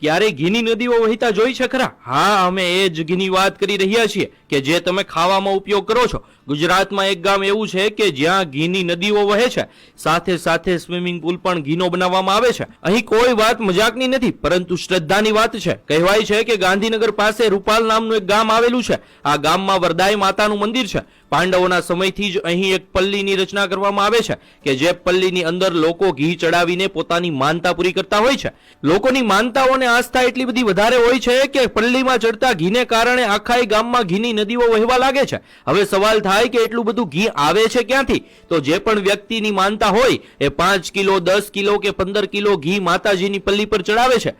ક્યારે ઘીની નદીઓ વહેતા જોઈ છે ખરા? હા, અમે એ જ ઘીની વાત કરી રહ્યા છીએ કે જે તમે ખાવામાં ઉપયોગ કરો છો. ગુજરાતમાં એક ગામ એવું છે કે જ્યાં ઘીની નદીઓ વહે છે, સાથે સાથે સ્વિમિંગ પુલ પણ ઘીનો બનાવવામાં આવે છે. અહીં કોઈ વાત મજાકની નથી, પરંતુ શ્રદ્ધાની વાત છે. કહેવાય છે કે ગાંધીનગર પાસે રૂપાલ નામનું એક ગામ આવેલું છે. આ ગામમાં વરદાઈ માતાનું મંદિર છે. પાંડવોના સમયથી જ અહીં એક પલ્લીની રચના કરવામાં આવે છે કે જે પલ્લીની અંદર લોકો ઘી ચડાવીને પોતાની માનતા પૂરી કરતા હોય છે. લોકોની માનતાઓને આસ્થા એટલી બધી વધારે હોય છે કે પલ્લીમાં ચડતા ઘીને કારણે આખા ગામમાં ઘીની નદીઓ વહેવા લાગે છે. હવે સવાલ થાય કે એટલું બધું ઘી આવે છે ક્યાંથી? તો જે પણ વ્યક્તિની માનતા હોય એ 5 કિલો, 10 કિલો કે 15 કિલો ઘી માતાજીની પલ્લી પર ચડાવે છે.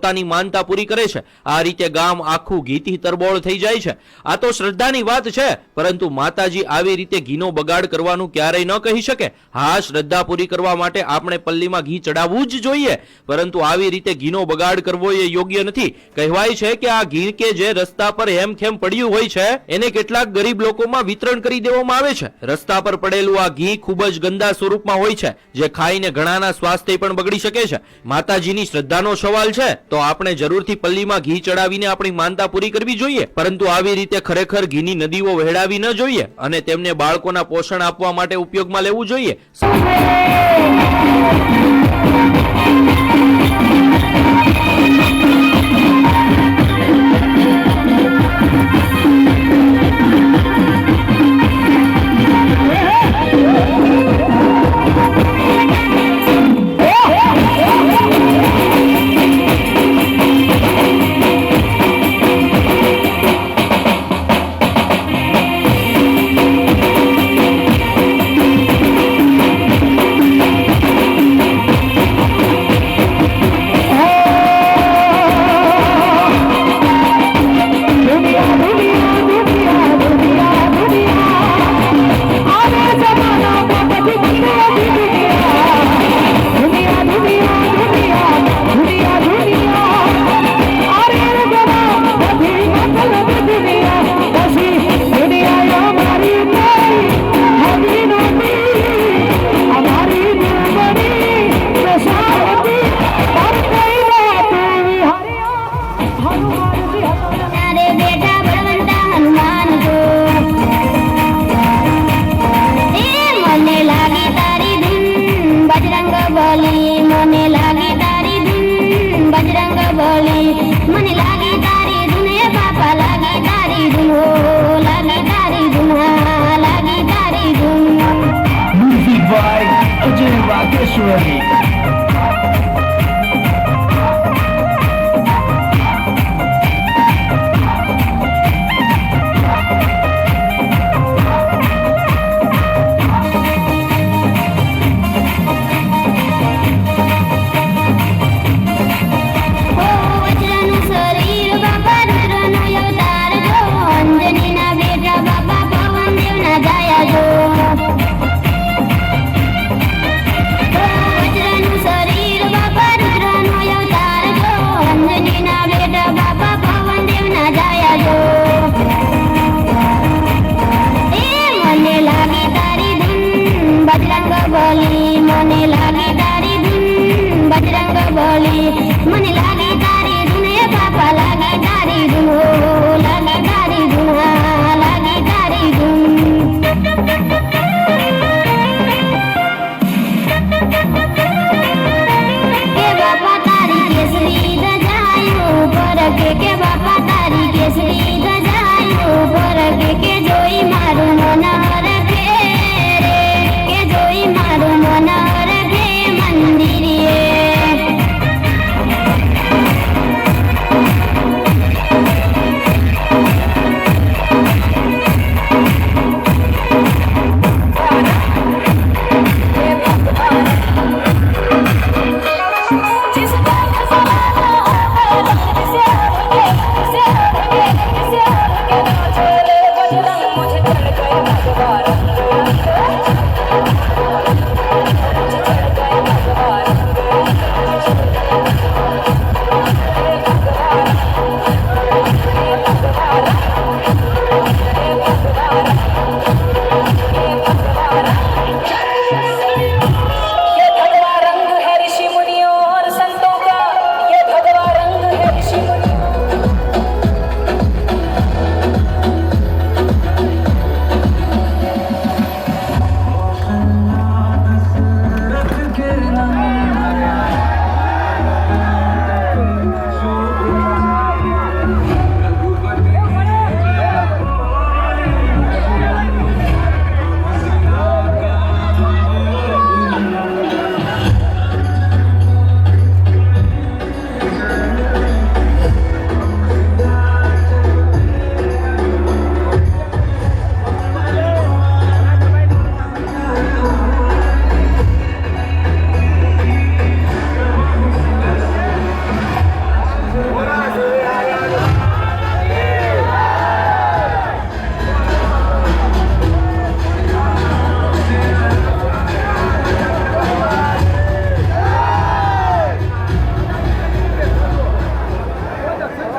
પોતાની માનતા પૂરી કરે છે। આ રીતે ગામ આખું ઘીથી તરબોળ થઈ જાય છે। આ તો શ્રદ્ધાની વાત છે, પરંતુ માતાજી આવી રીતે ઘીનો બગાડ કરવાનું ક્યારેય ન કહી શકે। હા, શ્રદ્ધા પૂરી કરવા માટે આપણે પલ્લીમાં ઘી ચડાવવું જ જોઈએ, પરંતુ આવી રીતે ઘીનો બગાડ કરવો એ યોગ્ય નથી। કહેવાય છે કે આ ઘી કે જે રસ્તા પર હેમખેમ પડ્યું હોય છે એને કેટલાક ગરીબ લોકોમાં વિતરણ કરી દેવામાં આવે છે। રસ્તા પર પડેલું આ ઘી ખૂબ જ ગંદા સ્વરૂપમાં હોય છે, જે ખાઈને ઘણાના સ્વાસ્થ્ય પણ બગડી શકે છે। માતાજીની શ્રદ્ધાનો સવાલ છે તો આપણે જરૂરથી પલ્લીમાં ઘી ચડાવીને આપણી માનતા પૂરી કરવી જોઈએ, પરંતુ આવી રીતે ખરેખર ઘીની નદીઓ વહેડાવી ન જોઈએ અને તેમને બાળકોના પોષણ આપવા માટે ઉપયોગમાં લેવું જોઈએ। કે જોઈ મારું મન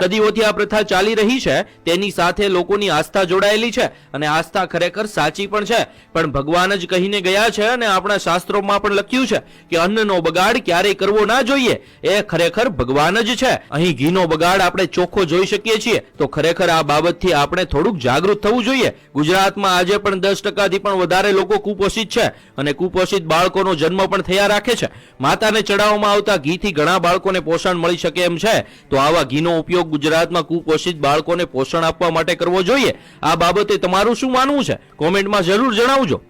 સદીઓથી આ પ્રથા ચાલી રહી છે, તેની સાથે લોકોની આસ્થા જોડાયેલી છે અને આસ્થા ખરેખર સાચી પણ છે. પણ ભગવાન જ કહીને ગયા છે અને આપણા શાસ્ત્રોમાં પણ લખ્યું છે કે અન્નનો બગાડ ક્યારેય કરવો ના જોઈએ. એ ખરેખર ભગવાન જ છે. અહીં ઘીનો બગાડ આપણે ચોખ્ખો જોઈ શકીએ છીએ, તો ખરેખર આ બાબતથી આપણે થોડુંક જાગૃત થવું જોઈએ. ગુજરાતમાં આજે પણ 10%થી પણ વધારે લોકો કુપોષિત છે અને કુપોષિત બાળકોનો જન્મ પણ થયા રાખે છે. માતાને ચડાવવામાં આવતા ઘીથી ઘણા બાળકોને પોષણ મળી શકે એમ છે, તો આવા ઘીનો ઉપયોગ ગુજરાતમાં કુપોષિત બાળકોને પોષણ આપવા માટે કરવો જોઈએ. આ બાબતે તમારું શું માનવું છે? કોમેન્ટમાં જરૂર જણાવજો.